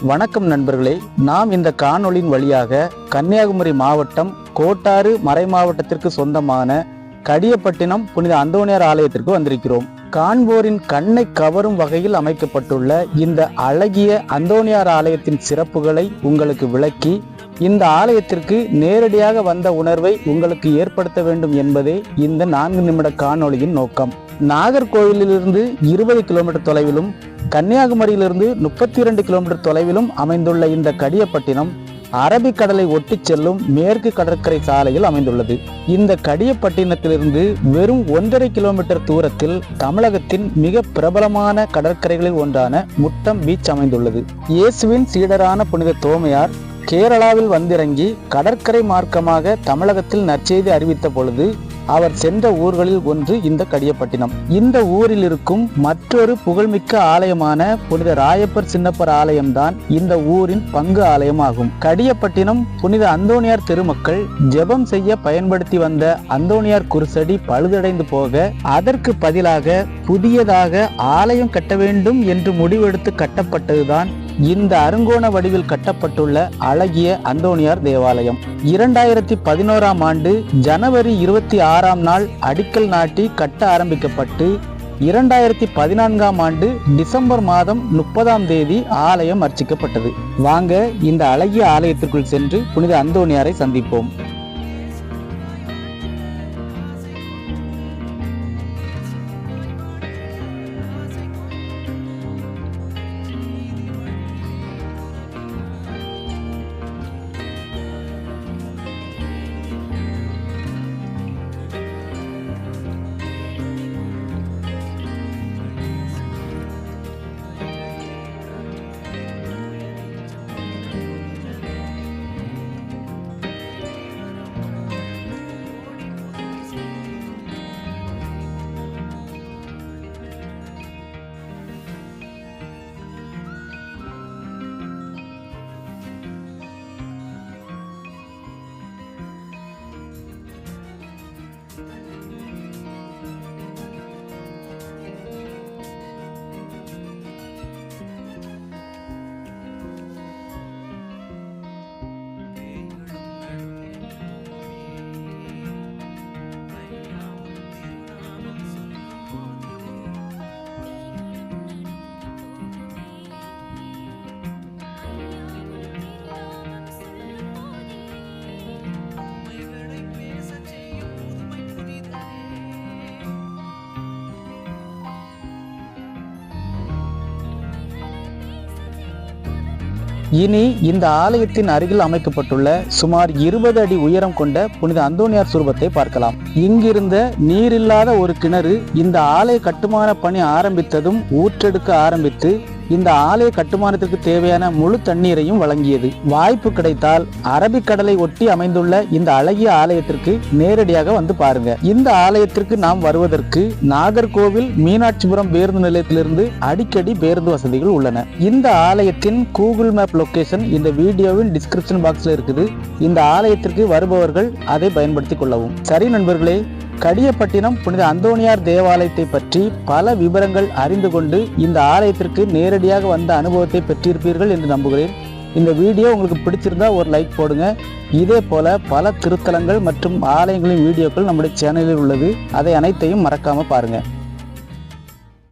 வணக்கம் நண்பர்களே, நாம் இந்த காணொளியின் வழியாக கன்னியாகுமரி மாவட்டம் கோட்டாறு மறை மாவட்டத்திற்கு சொந்தமான கடியப்பட்டினம் புனித அந்தோணியார் ஆலயத்திற்கு வந்திருக்கிறோம். காண்போரின் கண்ணை கவரும் வகையில் அமைக்கப்பட்டுள்ள இந்த அழகிய அந்தோணியார் ஆலயத்தின் சிறப்புகளை உங்களுக்கு விளக்கி இந்த ஆலயத்திற்கு நேரடியாக வந்த உணர்வை உங்களுக்கு ஏற்படுத்த வேண்டும் என்பதே இந்த 4 நிமிட காணொளியின் நோக்கம். நாகர்கோவிலிருந்து 20 கிலோமீட்டர் தொலைவிலும் கன்னியாகுமரியிலிருந்து 32 கிலோமீட்டர் தொலைவிலும் அமைந்துள்ள இந்த கடியப்பட்டினம் அரபிக்கடலை ஒட்டி செல்லும் மேற்கு கடற்கரை சாலையில் அமைந்துள்ளது. இந்த கடியப்பட்டினத்திலிருந்து வெறும் 1.5 கிலோமீட்டர் தூரத்தில் தமிழகத்தின் மிக பிரபலமான கடற்கரைகளில் ஒன்றான முட்டம் பீச் அமைந்துள்ளது. இயேசுவின் சீடரான புனித தோமையார் கேரளாவில் வந்திறங்கி கடற்கரை மார்க்கமாக தமிழகத்தில் நற்செய்தி அறிவித்த பொழுது அவர் சென்ற ஊர்களில் ஒன்று இந்த கடியப்பட்டினம். இந்த ஊரில் இருக்கும் மற்றொரு புகழ்மிக்க ஆலயமான புனித ராயப்பர் சின்னப்பர் ஆலயம்தான் இந்த ஊரின் பங்கு ஆலயமாகும். கடியப்பட்டினம் புனித அந்தோணியார் திருமக்கள் ஜெபம் செய்ய பயன்படுத்தி வந்த அந்தோணியார் குருசடி பழுதடைந்து போக அதற்கு பதிலாக புதியதாக ஆலயம் கட்ட வேண்டும் என்று முடிவெடுத்து கட்டப்பட்டதுதான் இந்த அருங்கோண வடிவில் கட்டப்பட்டுள்ள அழகிய அந்தோணியார் தேவாலயம். 2011ஆம் ஆண்டு ஜனவரி 26ஆம் நாள் அடிக்கல் நாட்டி கட்ட ஆரம்பிக்கப்பட்டு 2014ஆம் ஆண்டு டிசம்பர் மாதம் 30ஆம் தேதி ஆலயம் அர்ச்சிக்கப்பட்டது. வாங்க இந்த அழகிய ஆலயத்திற்குள் சென்று புனித அந்தோணியாரை சந்திப்போம். இனி இந்த ஆலயத்தின் அருகில் அமைக்கப்பட்டுள்ள சுமார் 20 அடி உயரம் கொண்ட புனித அந்தோணியார் சுரூபத்தை பார்க்கலாம். இங்கிருந்த நீரில்லாத ஒரு கிணறு இந்த ஆலய கட்டுமான பணி ஆரம்பித்ததும் ஊற்றெடுக்க ஆரம்பித்து இந்த ஆலய கட்டுமானத்திற்கு தேவையான முழு தண்ணீரையும் வழங்கியது. வாய்ப்பு கிடைத்தால் அரபிக்கடலை ஒட்டி அமைந்துள்ள இந்த அழகிய ஆலயத்திற்கு நேரடியாக வந்து பாருங்க. இந்த ஆலயத்திற்கு நாம் வருவதற்கு நாகர்கோவில் மீனாட்சிபுரம் பேருந்து நிலையத்திலிருந்து அடிக்கடி பேருந்து வசதிகள் உள்ளன. இந்த ஆலயத்தின் கூகுள் மேப் லொகேஷன் இந்த வீடியோவின் டிஸ்கிரிப்ஷன் பாக்ஸ்ல இருக்குது. இந்த ஆலயத்திற்கு வருபவர்கள் அதை பயன்படுத்திக் கொள்ளவும். சரி நண்பர்களே, கடியப்பட்டினம் புனித அந்தோணியார் தேவாலயத்தை பற்றி பல விவரங்கள் அறிந்து கொண்டு இந்த ஆலயத்திற்கு நேரடியாக வந்த அனுபவத்தை பெற்றிருப்பீர்கள் என்று நம்புகிறேன். இந்த வீடியோ உங்களுக்கு பிடிச்சிருந்தா ஒரு லைக் போடுங்க. இதே போல பல திருத்தலங்கள் மற்றும் ஆலயங்களின் வீடியோக்கள் நம்முடைய சேனலில் உள்ளது. அதை அனைத்தையும் மறக்காம பாருங்க.